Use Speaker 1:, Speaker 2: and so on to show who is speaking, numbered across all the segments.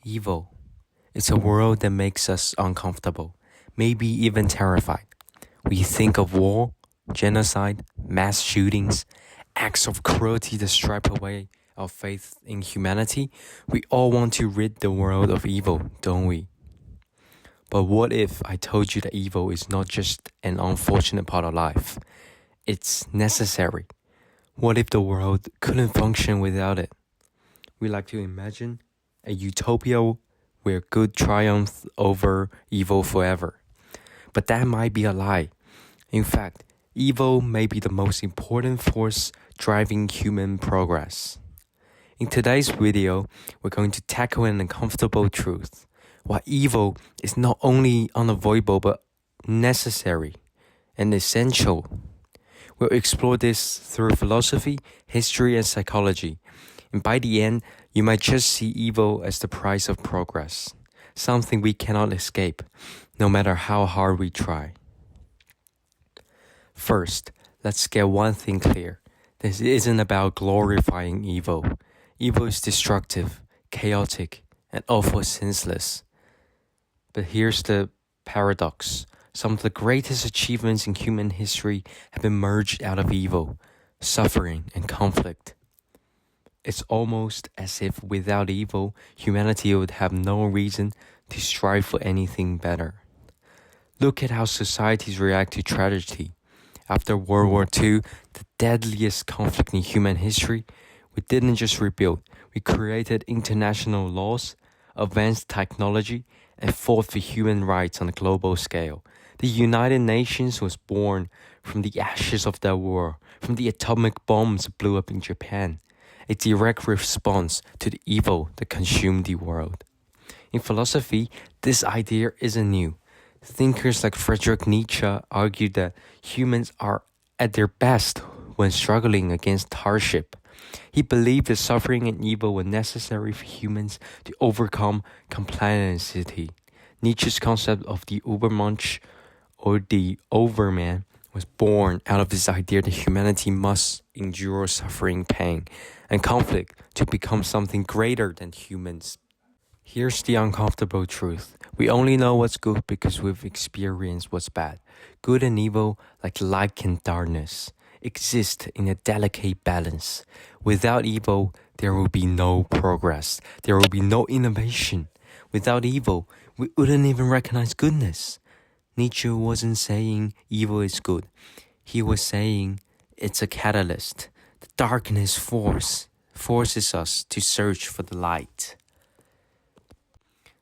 Speaker 1: Evil. It's a world that makes us uncomfortable, maybe even terrified. We think of war, genocide, mass shootings, acts of cruelty that stripe away our faith in humanity. We all want to rid the world of evil, don't we? But what if I told you that evil is not just an unfortunate part of life? It's necessary. What if the world couldn't function without it? We like to imagine a utopia where good triumphs over evil forever. But that might be a lie. In fact, evil may be the most important force driving human progress. In today's video, we're going to tackle an uncomfortable truth. Why evil is not only unavoidable but necessary and essential. We'll explore this through philosophy, history, and psychology. And by the end, you might just see evil as the price of progress, something we cannot escape, no matter how hard we try. First, let's get one thing clear. This isn't about glorifying evil. Evil is destructive, chaotic, and often senseless. But here's the paradox. Some of the greatest achievements in human history have emerged out of evil, suffering, and conflict. It's almost as if without evil, humanity would have no reason to strive for anything better. Look at how societies react to tragedy. After World War II, the deadliest conflict in human history, we didn't just rebuild, we created international laws, advanced technology, and fought for human rights on a global scale. The United Nations was born from the ashes of that war, from the atomic bombs that blew up in Japan, a direct response to the evil that consumed the world. In philosophy, this idea isn't new. Thinkers like Friedrich Nietzsche argued that humans are at their best when struggling against hardship. He believed that suffering and evil were necessary for humans to overcome complacency. Nietzsche's concept of the Übermensch, or the Overman, was born out of this idea that humanity must endure suffering, pain, and conflict to become something greater than humans. Here's the uncomfortable truth. We only know what's good because we've experienced what's bad. Good and evil, like light and darkness, exist in a delicate balance. Without evil, there will be no progress. There will be no innovation. Without evil, we wouldn't even recognize goodness. Nietzsche wasn't saying evil is good. He was saying it's a catalyst. The darkness forces us to search for the light.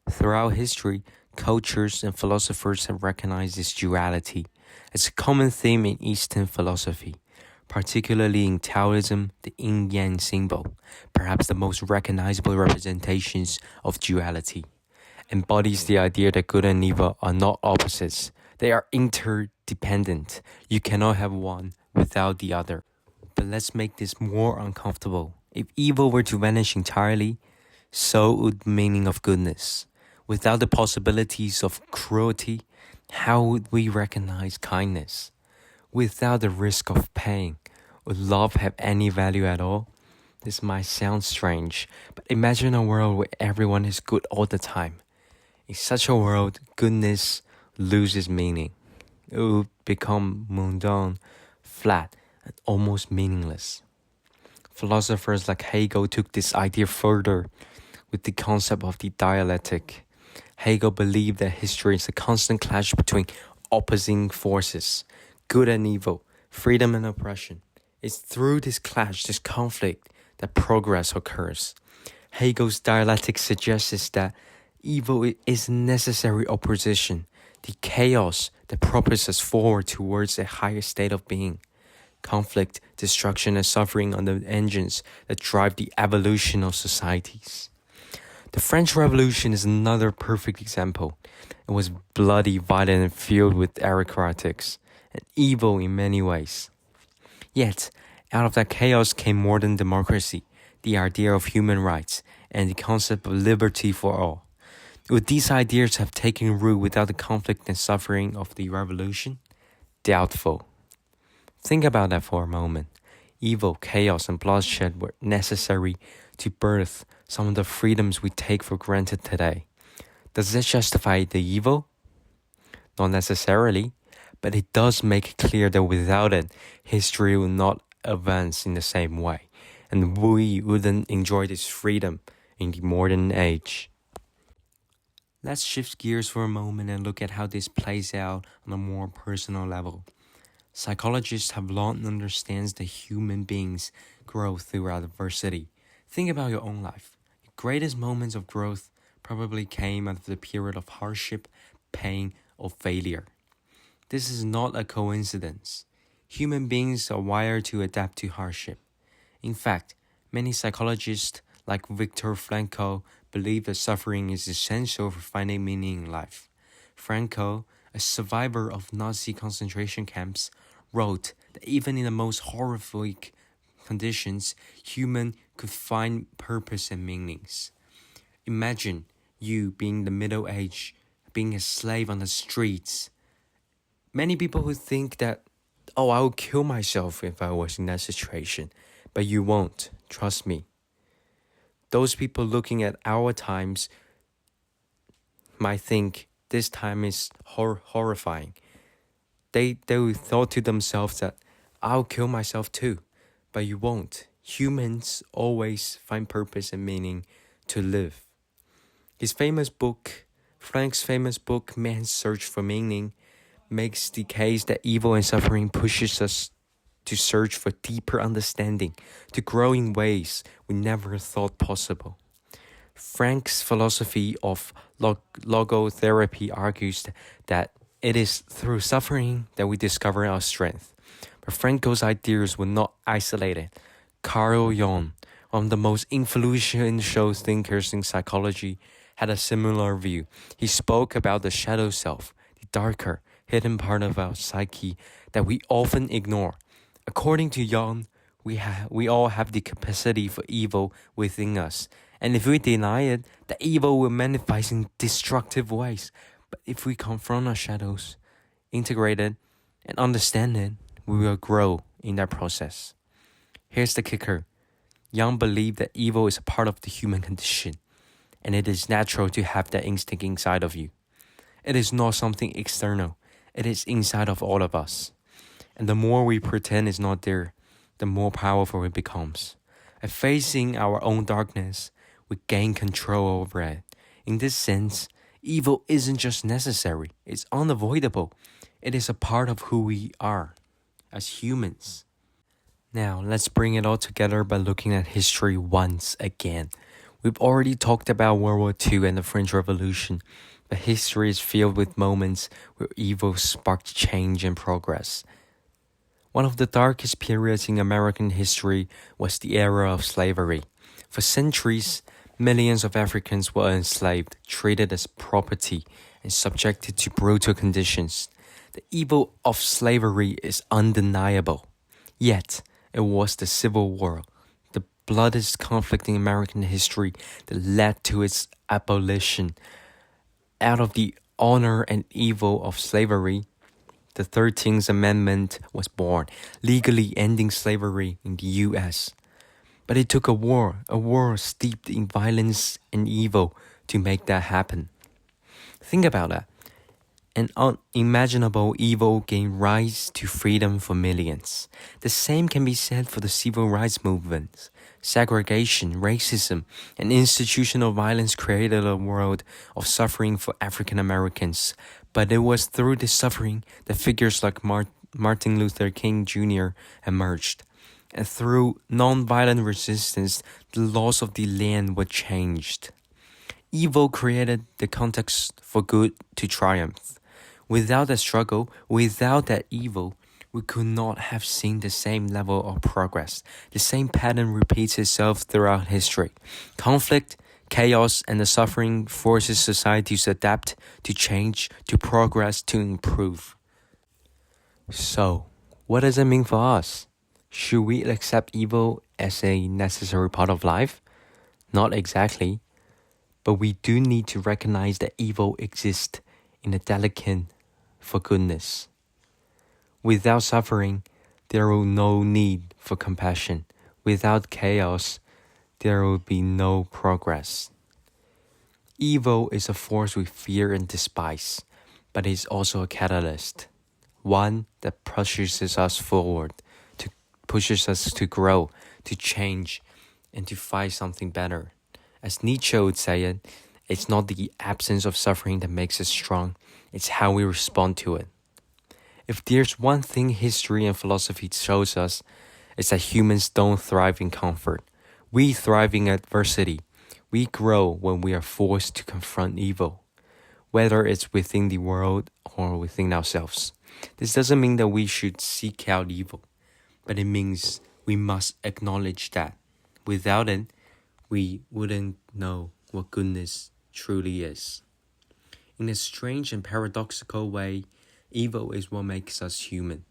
Speaker 1: Throughout history, cultures and philosophers have recognized this duality. It's a common theme in Eastern philosophy, particularly in Taoism, the yin-yang symbol, perhaps the most recognizable representations of duality, embodies the idea that good and evil are not opposites. They are interdependent. You cannot have one without the other. But let's make this more uncomfortable. If evil were to vanish entirely, so would the meaning of goodness. Without the possibilities of cruelty, how would we recognize kindness? Without the risk of pain, would love have any value at all? This might sound strange, but imagine a world where everyone is good all the time. In such a world, goodness loses meaning. It would become mundane, flat, and almost meaningless. Philosophers like Hegel took this idea further with the concept of the dialectic. Hegel believed that history is a constant clash between opposing forces, good and evil, freedom and oppression. It's through this clash, this conflict, that progress occurs. Hegel's dialectic suggests that evil is necessary opposition, the chaos that propels us forward towards a higher state of being. Conflict, destruction, and suffering are the engines that drive the evolution of societies. The French Revolution is another perfect example. It was bloody, violent, and filled with aristocrats, and evil in many ways. Yet, out of that chaos came modern democracy, the idea of human rights, and the concept of liberty for all. Would these ideas have taken root without the conflict and suffering of the revolution? Doubtful. Think about that for a moment. Evil, chaos, and bloodshed were necessary to birth some of the freedoms we take for granted today. Does it justify the evil? Not necessarily, but it does make it clear that without it, history will not advance in the same way, and we wouldn't enjoy this freedom in the modern age. Let's shift gears for a moment and look at how this plays out on a more personal level. Psychologists have long understood that human beings grow through adversity. Think about your own life. Your greatest moments of growth probably came out of the period of hardship, pain, or failure. This is not a coincidence. Human beings are wired to adapt to hardship. In fact, many psychologists like Viktor Frankl believe that suffering is essential for finding meaning in life. Frankl, a survivor of Nazi concentration camps, wrote that even in the most horrific conditions, humans could find purpose and meanings. Imagine you being the middle age, being a slave on the streets. Many people who think that, I would kill myself if I was in that situation. But you won't, trust me. Those people looking at our times might think this time is horrifying. They thought to themselves that I'll kill myself too, but you won't. Humans always find purpose and meaning to live. Frank's famous book, Man's Search for Meaning, makes the case that evil and suffering pushes us to search for deeper understanding, to grow in ways we never thought possible. Frank's philosophy of logotherapy argues that it is through suffering that we discover our strength. But Frankl's ideas were not isolated. Carl Jung, one of the most influential thinkers in psychology, had a similar view. He spoke about the shadow self, the darker, hidden part of our psyche that we often ignore. According to Jung, we all have the capacity for evil within us. And if we deny it, the evil will manifest in destructive ways. But if we confront our shadows, integrate it, and understand it, we will grow in that process. Here's the kicker. Jung believed that evil is a part of the human condition, and it is natural to have that instinct inside of you. It is not something external. It is inside of all of us. And the more we pretend it's not there, the more powerful it becomes. At facing our own darkness, we gain control over it. In this sense, evil isn't just necessary, it's unavoidable. It is a part of who we are as humans. Now, let's bring it all together by looking at history once again. We've already talked about World War II and the French Revolution, but history is filled with moments where evil sparked change and progress. One of the darkest periods in American history was the era of slavery. For centuries, millions of Africans were enslaved, treated as property, and subjected to brutal conditions. The evil of slavery is undeniable. Yet, it was the Civil War, the bloodiest conflict in American history, that led to its abolition. Out of the honor and evil of slavery, the 13th Amendment was born, legally ending slavery in the U.S. But it took a war steeped in violence and evil to make that happen. Think about that. An unimaginable evil gave rise to freedom for millions. The same can be said for the civil rights movement. Segregation, racism, and institutional violence created a world of suffering for African Americans. But it was through this suffering that figures like Martin Luther King Jr. emerged. And through nonviolent resistance, the laws of the land were changed. Evil created the context for good to triumph. Without that struggle, without that evil, we could not have seen the same level of progress. The same pattern repeats itself throughout history. Conflict, chaos, and the suffering forces society to adapt, to change, to progress, to improve. So, what does it mean for us? Should we accept evil as a necessary part of life? Not exactly. But we do need to recognize that evil exists in a delicate for goodness. Without suffering, there will no need for compassion. Without chaos, there will be no progress. Evil is a force we fear and despise, but it's also a catalyst, one that pushes us forward, pushes us to grow, to change, and to find something better. As Nietzsche would say it, it's not the absence of suffering that makes us strong, it's how we respond to it. If there's one thing history and philosophy shows us, it's that humans don't thrive in comfort. We thrive in adversity. We grow when we are forced to confront evil, whether it's within the world or within ourselves. This doesn't mean that we should seek out evil, but it means we must acknowledge that. Without it, we wouldn't know what goodness truly is. In a strange and paradoxical way, evil is what makes us human.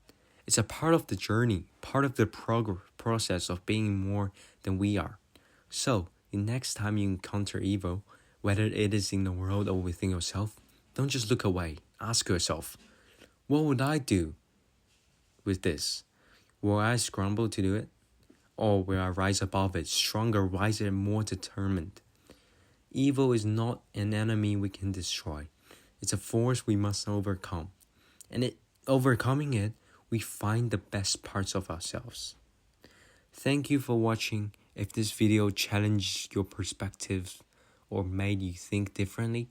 Speaker 1: It's a part of the journey, part of the process of being more than we are. So, the next time you encounter evil, whether it is in the world or within yourself, don't just look away. Ask yourself, what would I do with this? Will I scramble to do it? Or will I rise above it, stronger, wiser, and more determined? Evil is not an enemy we can destroy. It's a force we must overcome. And overcoming it, we find the best parts of ourselves. Thank you for watching. If this video challenged your perspective or made you think differently,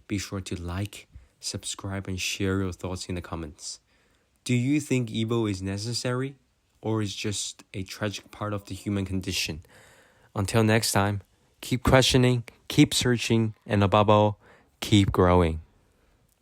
Speaker 1: be sure to like, subscribe, and share your thoughts in the comments. Do you think evil is necessary, or is just a tragic part of the human condition? Until next time, keep questioning, keep searching, and above all, keep growing.